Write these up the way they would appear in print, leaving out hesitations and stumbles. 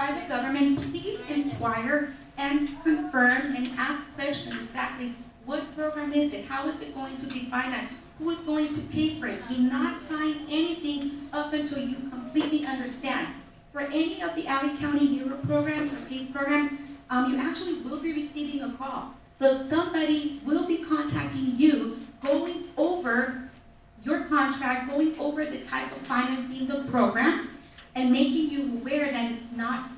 private government, please inquire and confirm and ask questions exactly what program is it, how is it going to be financed, who is going to pay for it. Do not sign anything up until you completely understand. For any of the Alley County Hero programs or PACE programs, you actually will be receiving a call. So somebody will be contacting you, going over your contract, going over the type of financing the program, and making you aware that it's not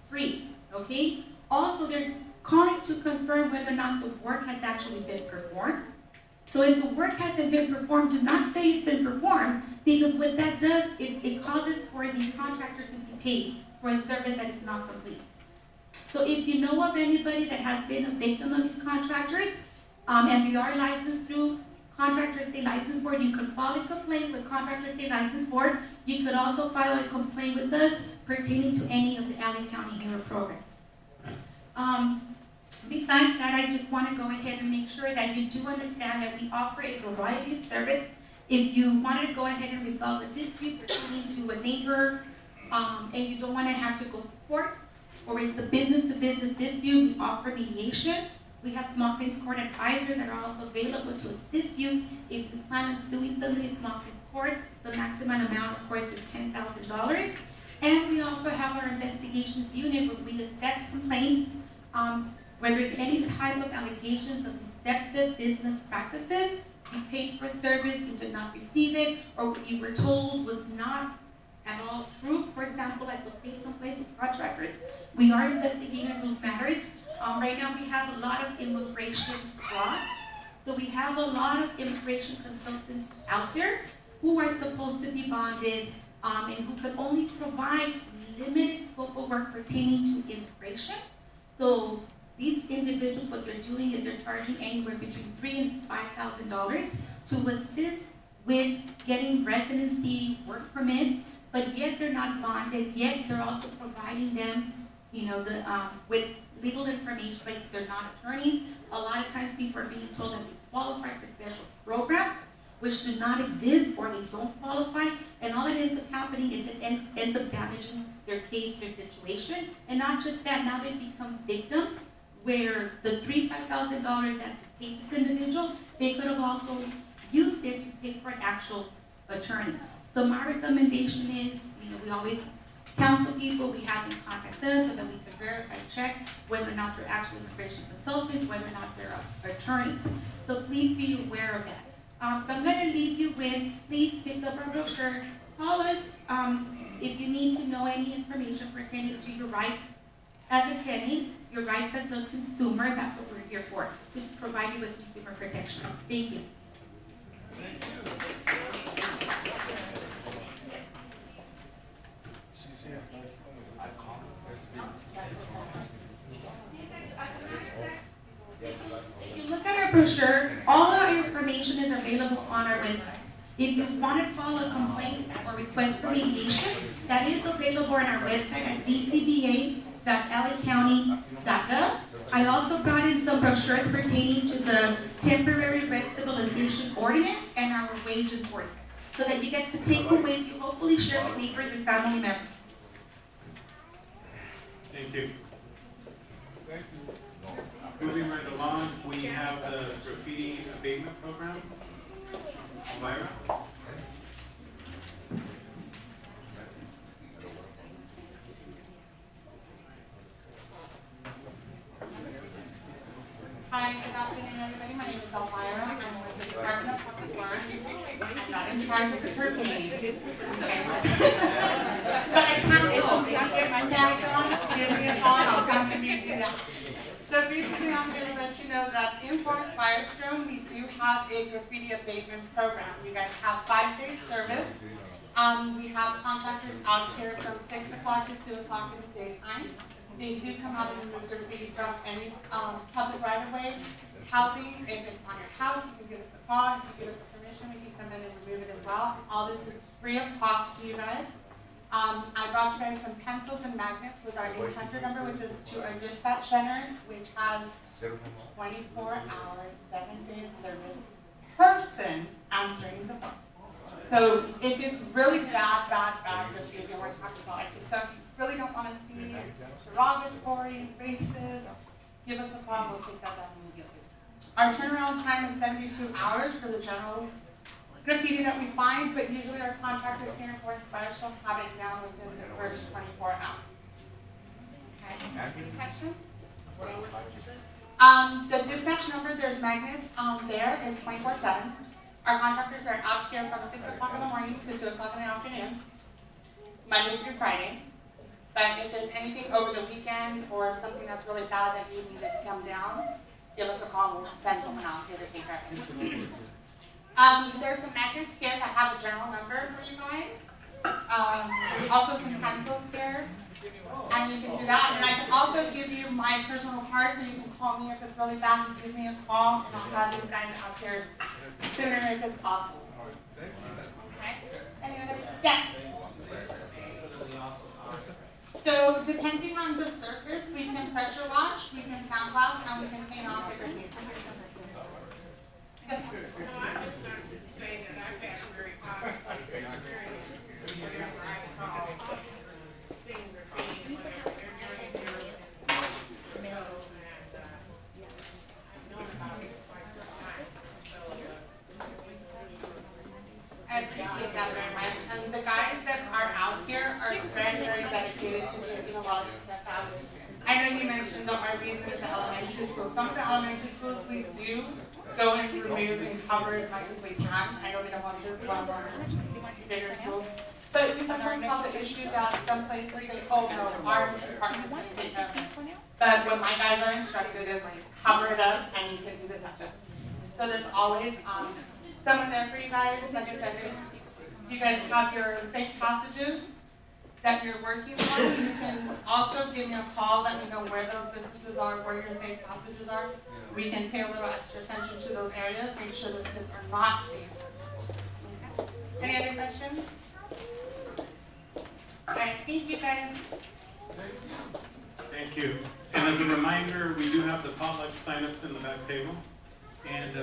free, okay? Also, they're calling to confirm whether or not the work has actually been performed. So if the work hasn't been performed, do not say it's been performed, because what that does is it causes for the contractor to be paid for a service that is not complete. So if you know of anybody that has been a victim of these contractors, and they are licensed through Contractor State License Board, you could file a complaint with Contractor State License Board. You could also file a complaint with us pertaining to any of the Alley County Hero programs. Besides that, I just want to go ahead and make sure that you do understand that we offer a variety of service. If you wanted to go ahead and resolve a dispute pertaining to a neighbor, and you don't want to have to go to court, or it's a business-to-business dispute, we offer mediation. We have small claims court advisors that are also available to assist you if you plan on suing somebody in small claims court. The maximum amount, of course, is $10,000. And we also have our investigations unit where we accept complaints where there's any type of allegations of deceptive business practices. You paid for a service, you did not receive it, or what you were told was not at all true. For example, like those case complaints with contractors, we are investigating those matters. Right now we have a lot of immigration fraud. So we have a lot of immigration consultants out there who are supposed to be bonded and who could only provide limited scope of work pertaining to immigration. So these individuals, what they're doing is they're charging anywhere between $3,000 and $5,000 to assist with getting residency work permits, but yet they're not bonded, yet they're also providing them, with legal information, but they're not attorneys. A lot of times people are being told that they qualify for special programs, which do not exist, or they don't qualify, and all that ends up happening is it ends up damaging their case, their situation. And not just that, now they become victims, where the $3,000, $5,000 that they paid this individual, they could have also used it to pay for an actual attorney. So my recommendation is, we always counsel people, we have them contact us so that we can verify, check whether or not they're actually immigration consultants, whether or not they're attorneys. So please be aware of that. So I'm going to leave you with, please pick up our brochure, call us if you need to know any information pertaining to your rights as a tenant, your rights as a consumer. That's what we're here for, to provide you with consumer protection. Thank you. Thank you. If you look at our brochure, all our information is available on our website. If you want to file a complaint or request mediation, that is available on our website at dcba.lacounty.gov. I also brought in some brochures pertaining to the temporary rent stabilization ordinance and our wage enforcement, so that you guys can take away, you hopefully share with neighbors and family members. Thank you. Thank you. Moving right along, we have the graffiti abatement program. Elvira? Hi, good afternoon, everybody. My name is Elvira. I'm with the Department of Public Works. I'm not in charge of the graffiti. But I can go. If I get my tag on, give me a call and I'll come and meet you there. So basically, I'm going to let you know that in Florence-Firestone, we do have a graffiti abatement program. You guys have 5-day service. We have contractors out here from 6 o'clock to 2 o'clock in the daytime. They do come out and remove graffiti from any public right-of-way, housing. If it's on your house, you can give us a call. If you give us a permission, we can come in and remove it as well. All this is free of cost to you guys. I brought you guys some pencils and magnets with our 800 number, which is to our dispatch center, which has 24 hours, 7 days service, person answering the phone. So if it's really bad graffiti, and we're talking about like the stuff you really don't want to see, it's derogatory, racist, give us a call, we'll take that down immediately. Our turnaround time is 72 hours for the general graffiti that we find, but usually our contractors here in Florence-Firestone have it down within the first 24 hours. Okay, any questions? The dispatch number, there's magnets there, is 24/7. Our contractors are out here from 6 o'clock in the morning to 2 o'clock in the afternoon, Monday through Friday. But if there's anything over the weekend or something that's really bad that you needed to come down, give us a call, we'll send someone out here to take care of it. There's some magnets here that have a general number for you guys. There's also some pencils here, and you can do that. And I can also give you my personal card, so you can call me if it's really bad. You give me a call, and I'll have these guys out here sooner if it's possible. Okay? Any other? Yes. So depending on the surface, we can pressure wash, we can sandblast, and we can paint off the graffiti. No, I just wanted to say that I've had very positive experiences whenever I call things graffiti, whatever, they're very good. And I've known about it for quite some time. So, I appreciate that very much. And the guys that are out here are very, very dedicated to getting a lot of this stuff out. I know you mentioned the RVs in the elementary schools. Some of the elementary schools we do go and remove and cover as much as we can. I know we don't want this one of our bigger schools. But we sometimes have the issue that some places say, oh no, our department can take care of it. But what my guys are instructed is cover it up and you can do the touch-up. So there's always someone there for you guys. Like I said, if you guys have your safe passages that you're working on, you can also give me a call, let me know where those businesses are, where your safe passages are. We can pay a little extra attention to those areas, make sure that kids are not safe. Okay. Any other questions? All right, thank you guys. Thank you. And as a reminder, we do have the potluck signups in the back table. And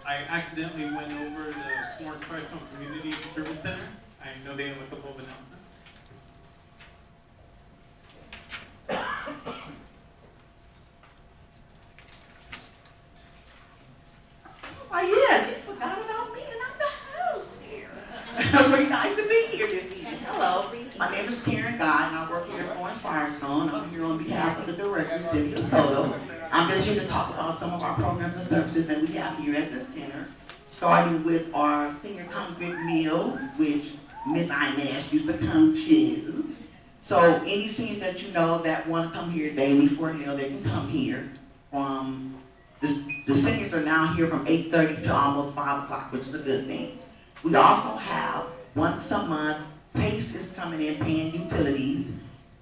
I accidentally went over the Florence-Firestone Community Service Center. I know they have a couple of announcements. Oh yeah, you forgot about me and I'm the house here. It's really nice to be here this evening. Hello, my name is Karen Guy and I work here at Florence-Firestone. I'm here on behalf of the director, Cynthia Soto. I'm just here to talk about some of our programs and services that we have here at the center. Starting with our senior congregate meal, which Miss Inez used to come to. So any seniors that you know that want to come here daily for a meal, they can come here. The seniors are now here from 8:30 to almost 5 o'clock, which is a good thing. We also have, once a month, PACE is coming in paying utilities,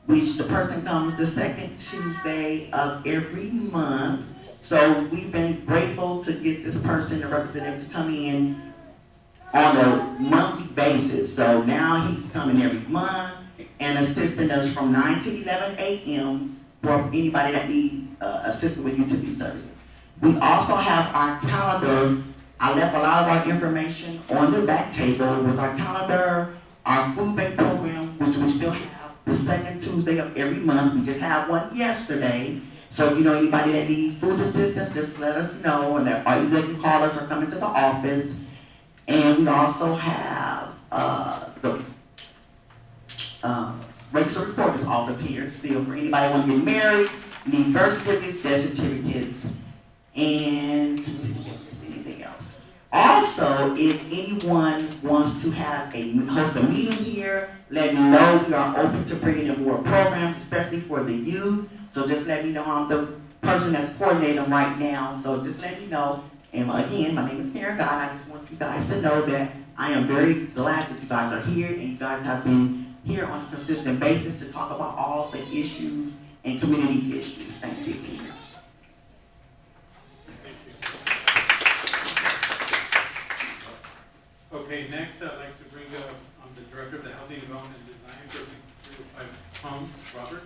which the person comes the second Tuesday of every month. So we've been grateful to get this person, the representative, to come in on a monthly basis. So now he's coming every month and assisting us from 9 to 11 a.m. for anybody that needs assistance with utility services. We also have our calendar. I left a lot of our information on the back table with our calendar, our food bank program, which we still have the second Tuesday of every month. We just had one yesterday. So if you know anybody that needs food assistance, just let us know, and or either they can call us or come into the office. And we also have the Racial Reporter's Office here, still for anybody who want to get married, need birth certificates, death certificates, and let me see if there's anything else. Also, if anyone wants to host a meeting here, let me know. We are open to bringing in more programs, especially for the youth. So just let me know. I'm the person that's coordinating them right now. So just let me know. And again, my name is Karen God. I just want you guys to know that I am very glad that you guys are here and you guys have been here on a consistent basis to talk about all the issues and community issues. Thank you. Okay, next I'd like to bring up the Director of the Housing Development and Design, Precinct 305 Homes, Robert.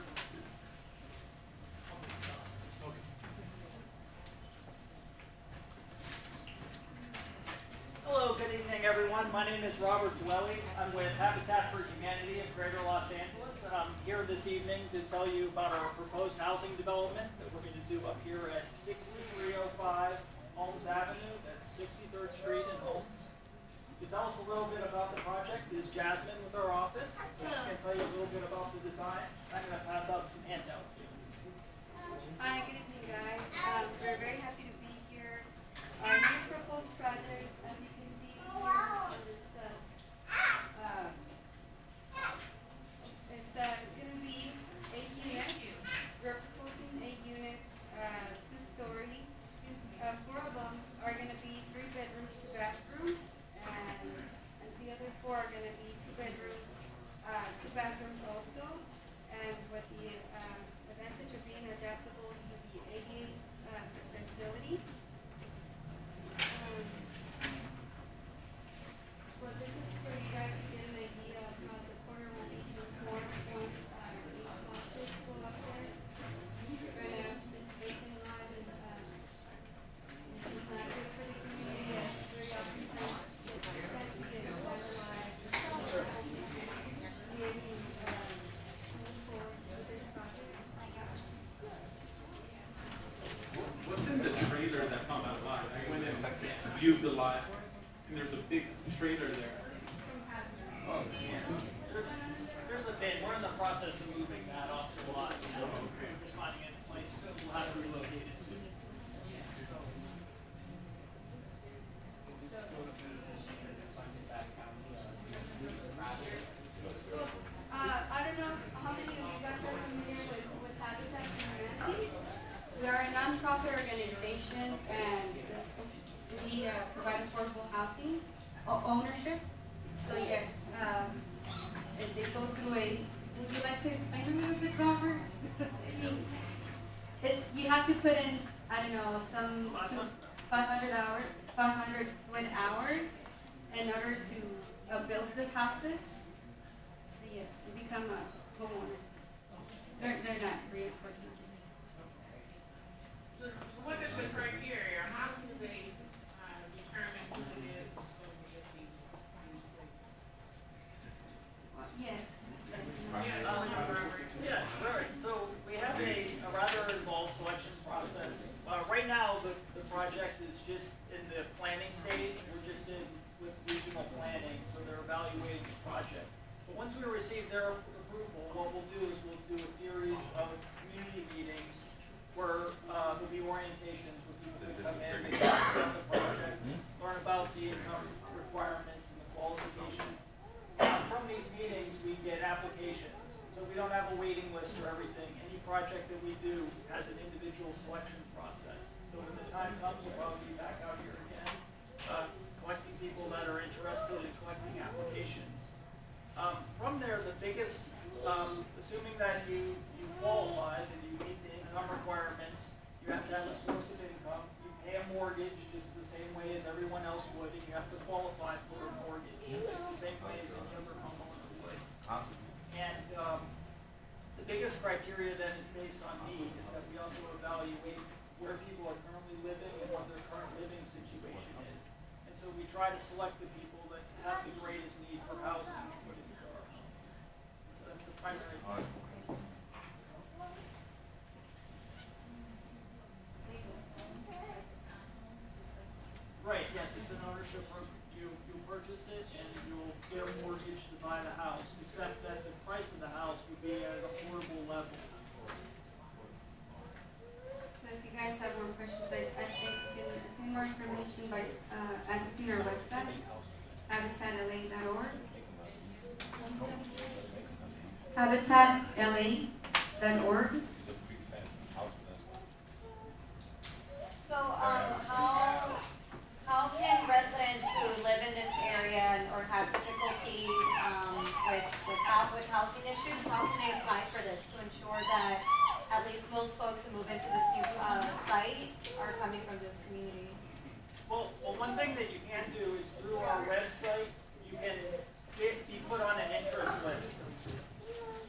Hello, good evening everyone. My name name is Robert Dwelly. I'm with Habitat for Humanity of Greater Los Angeles, and I'm here this evening to tell you about our proposed housing development that we're going to do up here at 6305 Holmes Avenue. That's 63rd Street in Holmes. To tell us a little bit about the project is Jasmine with our office. So she's going to tell you a little bit about the design. I'm going to pass out some handouts. Hi, good evening, guys. We're very happy to be here. Our new proposed project, as you can see here, it's going to be 8 units. We're proposing 8 units, 2-story. 4 of them are going to be 3 bedrooms, 2 bathrooms, and the other 4 are going to be 2 bedrooms, 2 bathrooms also. And with the advantage of being adaptable to the ADA accessibility. Well, this is for you guys to get an idea of how the corner will be before once the houses go up there. We're going to have this vacant lot and it's not good for the community as very often it's fancy and vandalized. What's in the trailer that's on that lot? I went and viewed the lot, and there's a big trailer there. There's a bin. We're in the process of moving that off the lot. We're just finding it in place. We'll have to relocate it soon. I don't know how many of you guys are familiar with Habitat for Humanity. We are a nonprofit organization and we provide affordable housing ownership. So yes, they go through a, would you like to explain a little bit, Robert? I mean, you have to put in, I don't know, some 500 sweat hours in order to build the houses. So yes, you become a homeowner. They're not free, unfortunately. So what is the criteria? How do they determine who it is that's going to get these places? Well, yes. Yes, all right. So we have a rather involved selection process. Right now, the project is just in the planning stage. We're just in with regional planning, so they're evaluating the project. But once we receive their approval, what we'll do is we'll do a series of community meetings where there'll be orientations where people can come in and talk about the project, learn about the income requirements and the qualification. From these meetings, we get applications. So we don't have a waiting list for everything. Any project that we do has an individual selection process. So when the time comes, we'll probably be back out here again, collecting people that are interested in collecting applications. From there, the biggest, assuming that you qualify and you meet the income requirements, you have to have a source of income. You pay a mortgage just the same way as everyone else would, and you have to qualify for a mortgage just the same way as any other homeowner would. And the biggest criteria then is based on need, is that we also evaluate where people are currently living and what their current living situation is. And so we try to select the people that have the greatest need for housing to put into our home. So that's the primary thing. Right, yes, it's an ownership program. You purchase it and you'll get a mortgage to buy the house, except that the price of the house would be at an affordable level. So if you guys have more questions, I think you can obtain more information by accessing our website, habitatla.org. Habitatla.org. So, how can residents who live in this area or have difficulties with housing issues, how can they apply for this to ensure that at least most folks who move into this new site are coming from this community? Well, one thing that you can do is through our website, you can be put on an interest list.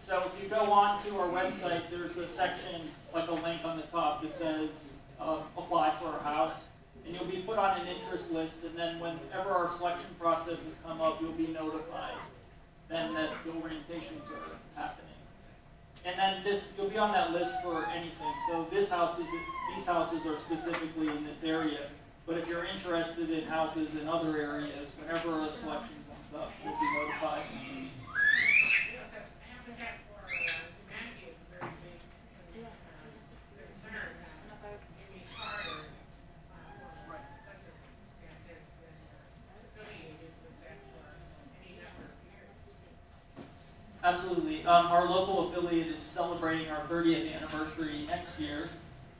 So if you go on to our website, there's a section, like a link on the top that says apply for a house. And you'll be put on an interest list, and then whenever our selection processes come up, you'll be notified then that the orientations are happening. And then you'll be on that list for anything. So these houses are specifically in this area. But if you're interested in houses in other areas, whenever a selection comes up, you'll be notified. Having that for humanity is a very big concern. Any charter for such a circumstance has been affiliated with that for any number of years. Absolutely. Our local affiliate is celebrating our 30th anniversary next year.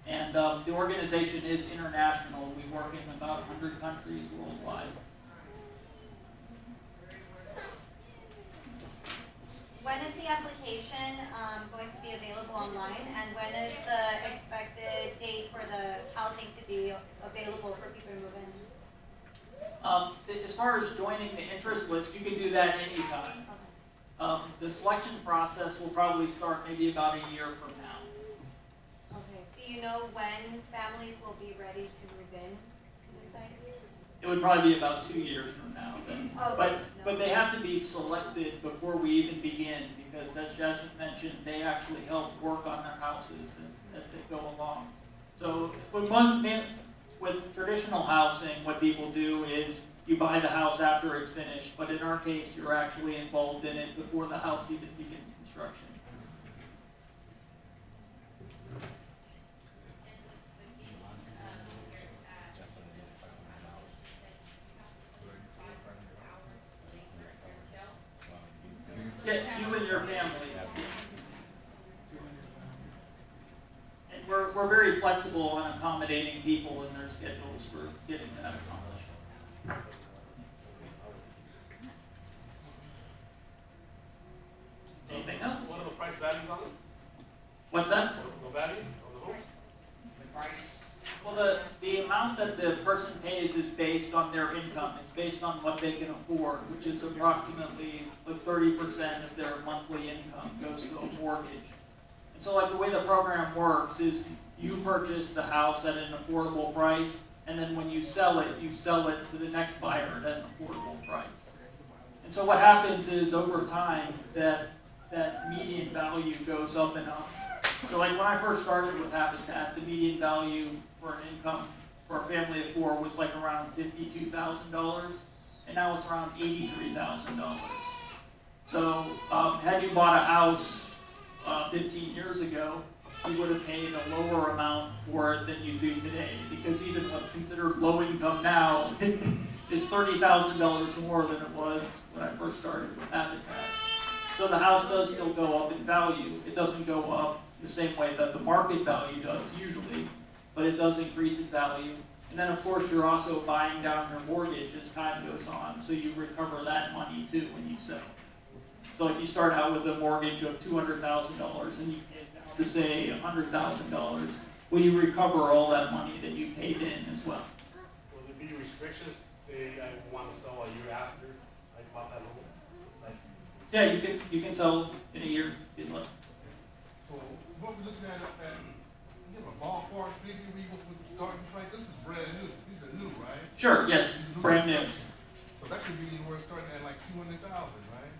And the organization is international. We work in about 100 countries worldwide. When is the application going to be available online, and when is the expected date for the housing to be available for people to move in? As far as joining the interest list, you can do that anytime. The selection process will probably start maybe about a year from now. Okay. Do you know when families will be ready to move in to the site? It would probably be about 2 years from now then. Okay. But they have to be selected before we even begin, because as Jasmine mentioned, they actually help work on their houses as they go along. So with traditional housing, what people do is you buy the house after it's finished, but in our case, you're actually involved in it before the house even begins construction. Yeah, you and your family. And we're very flexible on accommodating people and their schedules for getting that accomplished. Anything else? What are the price values on it? What's that? The value of the homes? The price. Well, the amount that the person pays is based on their income. It's based on what they can afford, which is approximately like 30% of their monthly income goes to a mortgage. And so like the way the program works is you purchase the house at an affordable price, and then when you sell it to the next buyer at an affordable price. And so what happens is over time that median value goes up and up. So like when I first started with Habitat, the median value for an income for a family of 4 was like around $52,000, and now it's around $83,000. So had you bought a house 15 years ago, you would have paid a lower amount for it than you do today, because even what's considered low income now is $30,000 more than it was when I first started with Habitat. So the house does still go up in value. It doesn't go up the same way that the market value does usually, but it does increase in value. And then of course you're also buying down your mortgage as time goes on, so you recover that money too when you sell. So like you start out with a mortgage of $200,000 and you pay it down to say $100,000. Well, you recover all that money that you paid in as well. Will there be restrictions? Say I want to sell a year after I bought that home? Like, Yeah, you can sell in a year if you'd like. So what we're looking at, you have a ballpark figure we go with the starting price? This is brand new. These are new, right? Sure, yes, brand new. So that could be anywhere starting at like 200,000, right?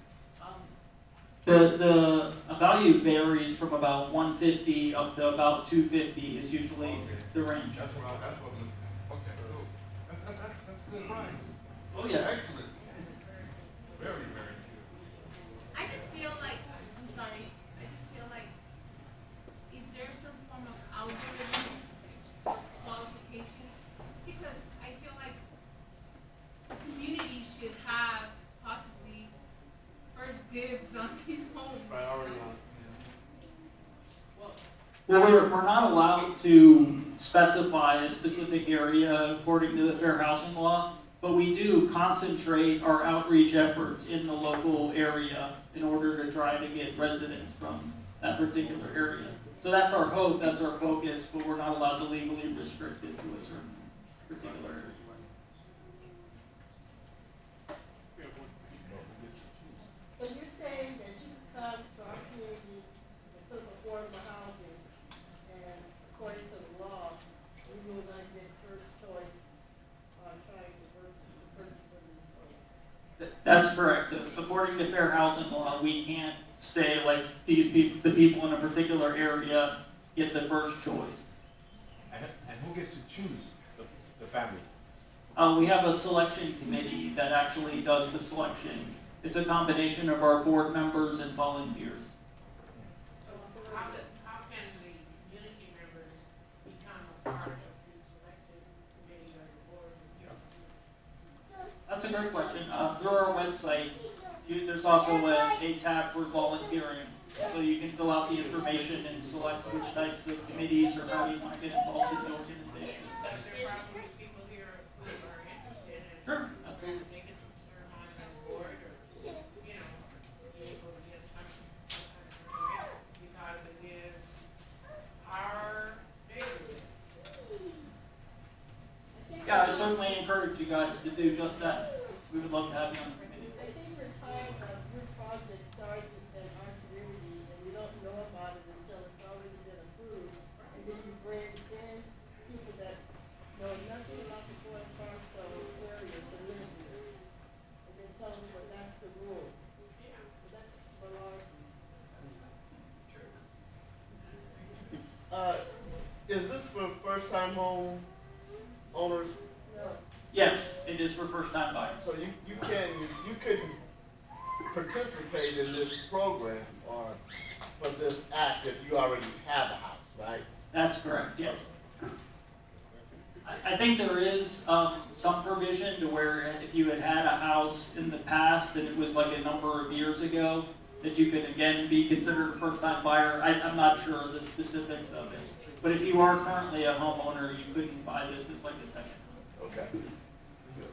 The value varies from about 150 up to about 250 is usually the range. That's what I'm looking at. Okay, cool. That's good price. Oh yeah. Excellent. Very, very good. I just feel like, I'm sorry, I just feel like, is there some form of algorithm qualification? It's because I feel like the community should have possibly first dibs on these homes. priority on. Well, we're not allowed to specify a specific area according to the Fair Housing Law, but we do concentrate our outreach efforts in the local area in order to try to get residents from that particular area. So that's our hope, that's our focus, but we're not allowed to legally restrict it to a certain particular area. So you're saying that you come to our community and put affordable housing, and according to the law, we will not get first choice are trying to purchase some of these homes. That's correct. According to fair housing law, we can't say like these people, the people in a particular area get the first choice. And who gets to choose the family? We have a selection committee that actually does the selection. It's a combination of our board members and volunteers. So how can the community members become a part of the selected committee or the board? That's a great question. Through our website, there's also a tab for volunteering. So you can fill out the information and select which types of committees or how you want to get involved in the organization. Because there are probably people here who are interested in Sure, absolutely. they can serve on the board or, you know, be able to get some kind of because it is our neighborhood. Yeah, I certainly encourage you guys to do just that. We would love to have you on the committee. I think we're tired of new projects starting in our community and we don't know about it until it's already been approved. And then you bring in people that know nothing about the Florence-Firestone area to live here. And then tell them that that's the rule. So that's malarkey. Is this for first-time home owners? No. Yes, it is for first-time buyers. So you couldn't participate in this program or for this act if you already have a house, right? That's correct, yes. I think there is some provision to where if you had a house in the past and it was like a number of years ago, that you could again be considered a first-time buyer. I'm not sure of the specifics of it. But if you are currently a homeowner, you couldn't buy this as like a second home. Okay. You know,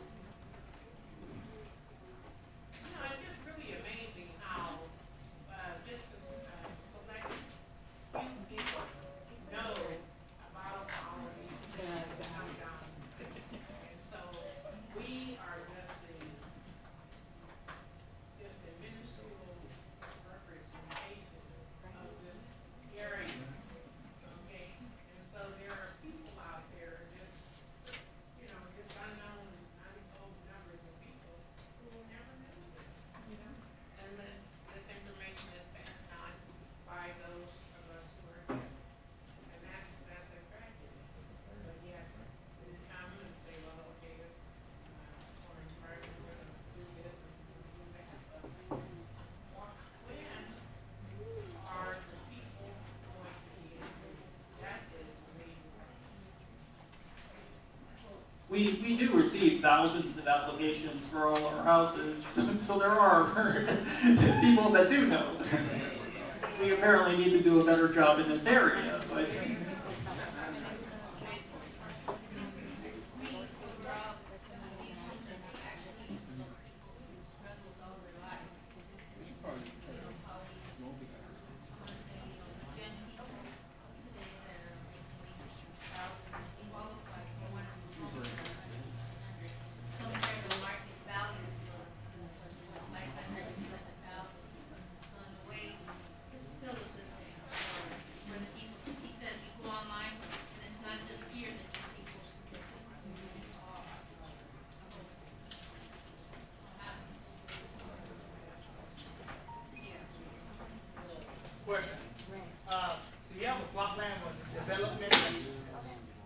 it's just really amazing how this is selected. You people know about all of these things that come down. And so we are just a minuscule representation of this area. Okay? And so there are people out there just, you know, just unknown, untold numbers of people who will never know this, you know? Unless this information is passed on by those of us who are here. And that's a tragedy. But yet, we come and say, well, okay, Florence Park, we're gonna do this and do that. But when are the people going to be able, that is really. We do receive thousands of applications for all our houses, so there are people that do know. We apparently need to do a better job in this area, but Question. Do you have a plot plan with development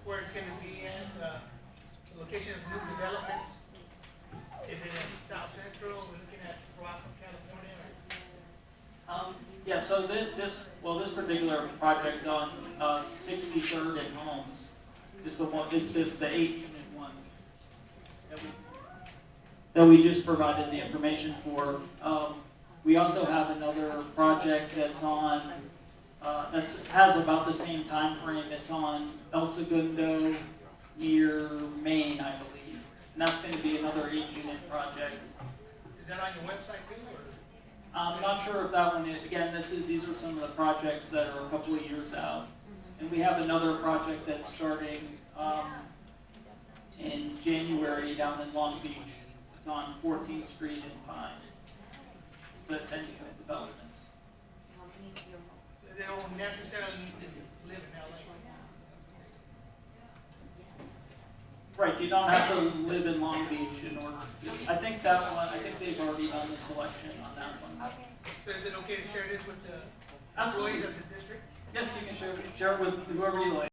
where it's gonna be in, the location of new developments? Is it in South Central, we're looking at Rockland, California? yeah. So this particular project's on 63rd and Holmes. It's the one. It's the 8-unit one that we just provided the information for. We also have another project that's on, has about the same time frame. It's on El Segundo near Maine, I believe. And that's going to be another 8-unit project. Is that on your website too, or? I'm not sure if that one is, again, these are some of the projects that are a couple of years out. And we have another project that's starting in January down in Long Beach. It's on 14th Street in Pine. It's a 10-unit development. So they don't necessarily need to live in LA. Right, you don't have to live in Long Beach in order to, I think that one, I think they've already done the selection on that one. Okay. So is it okay to share this with the Absolutely. employees of the district? Yes, you can share it with whoever you like.